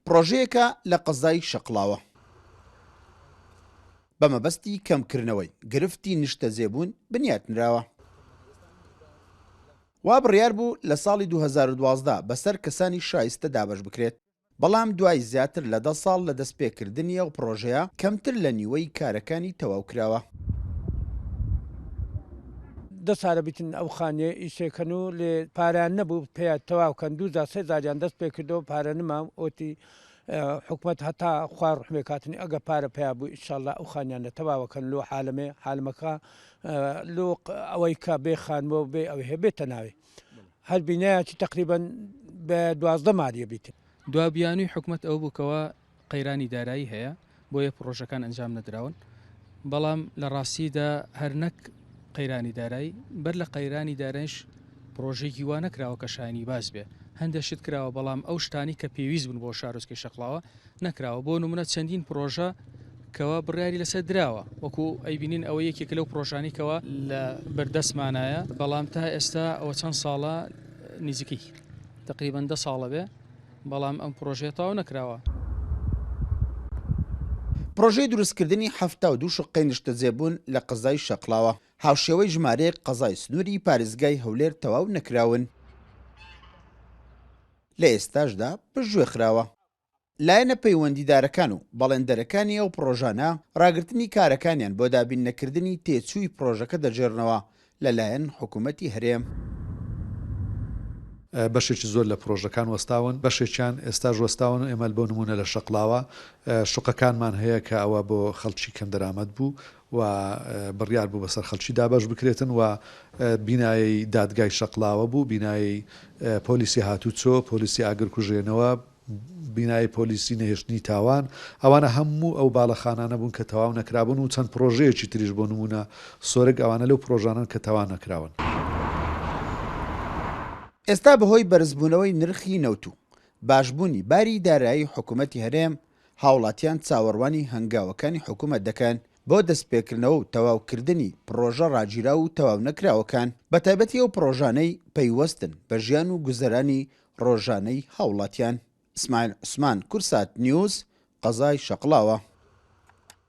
پرۆژەیەکە لە قەزای شەقڵاوە بە مەبەستی کەمکردنەوەی گرفتی نیشتە زێبوون بنیاتنراوە. وا بڕیار بوو لە ساڵی 2012 بەسەر کەسانی شایستە دابەش بکرێت، بەڵام دوای زیاتر لە 10 ساڵ لە دەستپێکردنی ئەو پرۆژەیە کەمتر لە نیوەی کارەکانی تەواو کراوە. 10 ساڵە بیتن ئەو خانێ ئیشێکەن و لێ پاران نەبوو پێ تەواوکەن 2 زاریان دەست پێ کردەوە پارە نمام ئۆتی حکوومەت هەتا خوار ڕحمێ کاتنی ئەگە پارە پێیا بوو ئینشاءالله ئەو خانیانە تەواوەکەن لۆ حالمەکە لۆ ئەوەی کە بێ خانبۆ بێ ئەوێ هەبێتە ناوێ هەر بینایەکی تقریبان بە 12 ماریە بیتن. دوابیانووی حکوومەت ئەو بووکەوە قەیرانی دارایی هەیە بۆیە پرۆژەکان ئەنجام نەدراون، بەڵام لە ڕاستیدا هەر نەک قەیرانی دارایی بەر لە قەیرانی دارایش پرۆژێکی وا نەکراوە کە شایانی باز بێ، هەندێک شت کراوە بەڵام ئەو شتانی کە پێویست بوون بۆ شارۆچکەی شەقڵاوە نەکراوە. بۆ نمونە چەندین پرۆژە کەوا بڕیاری لەسەر دراوە، وەکو ئەیبینین ئەوە یەکێک لەو پرۆژانی کەوە لە بەردەستمانایە، بەڵام تا ئێستا ئەوە چەند ساڵە نزیکی تقریبان 10 ساڵە بێ، بەڵام ئەم پرۆژێ تاو نەکراوە. پرۆژەی دروستکردنی 72 شقەی نیشتە زێبوون لە قەزای شەقڵاوە هاوشێوەی ژمارەیەک قەزای سنووری پارێزگای هەولێر تەواو نەکراون، لە ئێستاشدا پشتگوێ خراوە. لایەنە پەیوەندیدارەکان و بەڵێندەرەکانی ئەو پرۆژانە ڕاگررتنی کارەکانیان بۆ دابینەکردنی تێچووی پرۆژەکە دەجێڕنەوە لەلایەن حکوومەتی هەرێم. بەشێکی زۆر لە پرۆژەکان وەستاون، بەشێکیان ئێستاژ وەستاون و ئێمە بۆ نمونە لە شەقڵاوە شوقەکانمان هەیە کە ئەوە بۆ خەڵکی کەم دەرامەت بوو و بڕیار بوو بەسەر خەڵکی دابەش بکرێتن و بینایی دادگای شەقڵاوە بوو، بینایی پۆلیسی هاتوچۆ، پۆلیسی ئاگرکوژێنەوە، بینایی پۆلیسی نەهێشتنی تاوان، ئەوانە هەموو ئەو باڵەخانانە بوون کە تەواو نەکرابوون و چەند پرۆژەیەکی تریش بۆ نمونە سۆرگ ئەوانە لەو پرۆژانن کە تەواو نەکراون. ئێستا بەهۆی بەرزبوونەوەی نرخی نەوت و باشبوونی باری دارایی حکوومەتی هەرێم هاوڵاتیان چاوەڕوانی هەنگاوەکانی حکوومەت دەکەن بۆ دەستپێکردنەوە و تەواوکردنی پرۆژە ڕاگیرا و تەواو نەکراوەکان، بە تایبەتی ئەو پرۆژانەی پەیوەستن بە ژیان و گوزەرانی ڕۆژانەی هاوڵاتیان. ئیسماعیل عوسمان، کورسات نیوز، قەزای شەقڵاوە.